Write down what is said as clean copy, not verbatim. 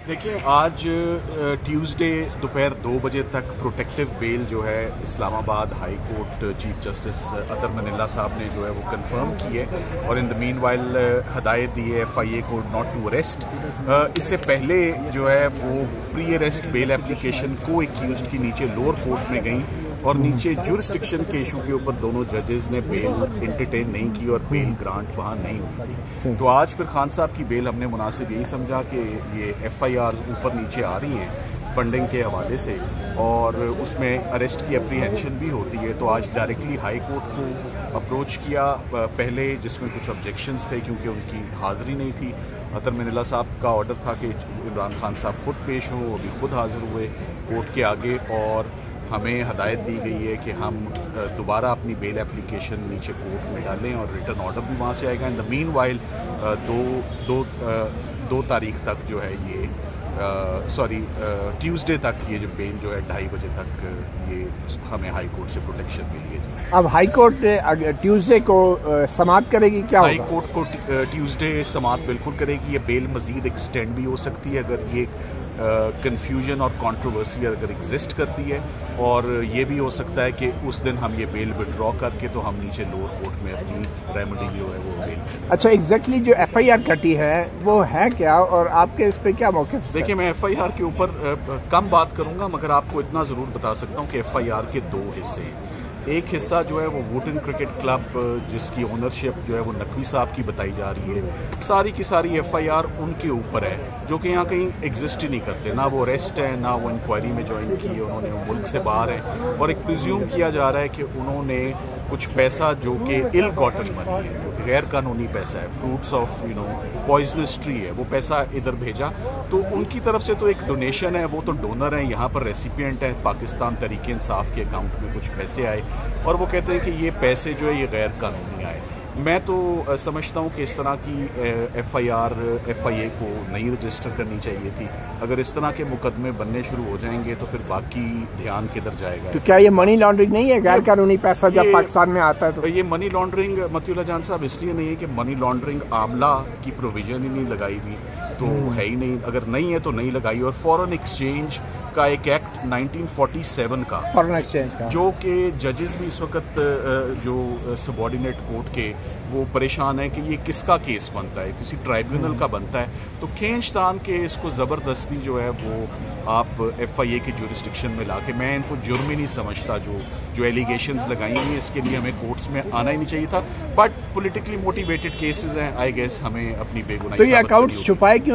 دیکھیے آج ٹیوزڈے دوپہر 2 بجے تک پروٹیکٹیو بیل جو ہے اسلام آباد ہائی کورٹ چیف جسٹس اطہر منلہ صاحب نے جو ہے وہ کنفرم کی ہے اور ان دا مین وائل ہدایت دی ہے FIA کو ناٹ ٹو اریسٹ. اس سے پہلے جو ہے وہ پری اریسٹ بیل اپلیکیشن کو ایکیوزڈ کی نیچے لوور کورٹ میں گئیں اور نیچے جورسڈکشن کے ایشو کے اوپر دونوں ججز نے بیل انٹرٹین نہیں کی اور بیل گرانٹ وہاں نہیں ہوئی تھی. تو آج پھر خان صاحب کی بیل ہم نے مناسب یہی سمجھا کہ یہ FIR اوپر نیچے آ رہی ہیں فنڈنگ کے حوالے سے اور اس میں اریسٹ کی اپریہینشن بھی ہوتی ہے. تو آج ڈائریکٹلی ہائی کورٹ کو اپروچ کیا پہلے، جس میں کچھ آبجیکشنز تھے کیونکہ ان کی حاضری نہیں تھی. اطہر منلہ صاحب کا آرڈر تھا کہ عمران خان صاحب خود پیش ہوں، وہ بھی خود حاضر ہوئے کورٹ کے آگے اور ہمیں ہدایت دی گئی ہے کہ ہم دوبارہ اپنی بیل اپلیکیشن نیچے کورٹ میں ڈالیں اور ریٹرن آرڈر بھی وہاں سے آئے گا. ان دا مین وائل دو تاریخ تک جو ہے یہ ٹیوزڈے تک یہ جو بیل جو ہے 2:30 بجے تک یہ ہمیں ہائی کورٹ سے پروٹیکشن ملی ہے. اب ہائی کورٹ ٹیوزڈے کو سماعت کرے گی کیا؟ ہائی کورٹ کو ٹیوزڈے سماعت بالکل کرے گی. یہ بیل مزید ایکسٹینڈ بھی ہو سکتی ہے اگر یہ کنفیوژن اور کانٹروورسی اگر ایگزسٹ کرتی ہے، اور یہ بھی ہو سکتا ہے کہ اس دن ہم یہ بیل وڈرا کر کے تو ہم نیچے لوور کورٹ میں اپنی ریمیڈی جو ہے وہ بیل. اچھا، ایگزیکٹلی جو FIR کٹی ہے وہ ہے کیا اور آپ کے اس پہ کیا موقف؟ دیکھیں میں FIR کے اوپر کم بات کروں گا مگر آپ کو اتنا ضرور بتا سکتا ہوں کہ FIR کے 2 حصے ہیں. ایک حصہ جو ہے وہ ووٹن کرکٹ کلب جس کی اونرشپ جو ہے وہ نقوی صاحب کی بتائی جا رہی ہے. ساری کی ساری FIR ان کے اوپر ہے جو کہ یہاں کہیں ایگزسٹ ہی نہیں کرتے، نہ وہ اریسٹ ہے نہ وہ انکوائری میں جوائن کی ہے، انہوں نے ملک سے باہر ہے اور ایک پریزیوم کیا جا رہا ہے کہ انہوں نے کچھ پیسہ جو کہ ال گاٹن منی ہے، جو کہ غیر قانونی پیسہ ہے، فروٹس آف پوائزنس ٹری ہے، وہ پیسہ ادھر بھیجا. تو ان کی طرف سے تو ایک ڈونیشن ہے، وہ تو ڈونر ہیں، یہاں پر ریسیپینٹ ہیں. پاکستان تحریک انصاف کے اکاؤنٹ میں کچھ پیسے آئے اور وہ کہتے ہیں کہ یہ پیسے جو ہے یہ غیر قانونی آئے. میں تو سمجھتا ہوں کہ اس طرح کی FIR FIA کو نہیں رجسٹر کرنی چاہیے تھی. اگر اس طرح کے مقدمے بننے شروع ہو جائیں گے تو پھر باقی دھیان کدھر جائے گا؟ تو کیا یہ منی لانڈرنگ نہیں ہے؟ غیر قانونی پیسہ جب پاکستان میں آتا ہے تو یہ منی لانڈرنگ مطیع اللہ جان صاحب اس لیے نہیں ہے کہ منی لانڈرنگ عاملہ کی پروویژن ہی نہیں لگائی ہوئی تو ہے ہی نہیں. اگر نہیں ہے تو نہیں لگائی. اور فورن ایکسچینج کا ایک ایکٹ 1947 کا فورن ایکسچینج جو کہ ججز بھی اس وقت جو سبارڈینیٹ کورٹ کے وہ پریشان ہے کہ یہ کس کا کیس بنتا ہے، کسی ٹرائبیونل کا بنتا ہے. تو کھینچ تان کے اس کو زبردستی جو ہے وہ آپ FIA کی جورسڈکشن میں لا کے، میں ان کو جرم ہی نہیں سمجھتا جو ایلیگیشنز لگائی ہوئی ہیں. اس کے لیے ہمیں کورٹس میں آنا ہی نہیں چاہیے تھا. بٹ پولیٹیکلی موٹیویٹڈ کیسز ہیں، آئی گیس ہمیں اپنی بے گناہی تو یہ اکاؤنٹ چھپائے کیوں؟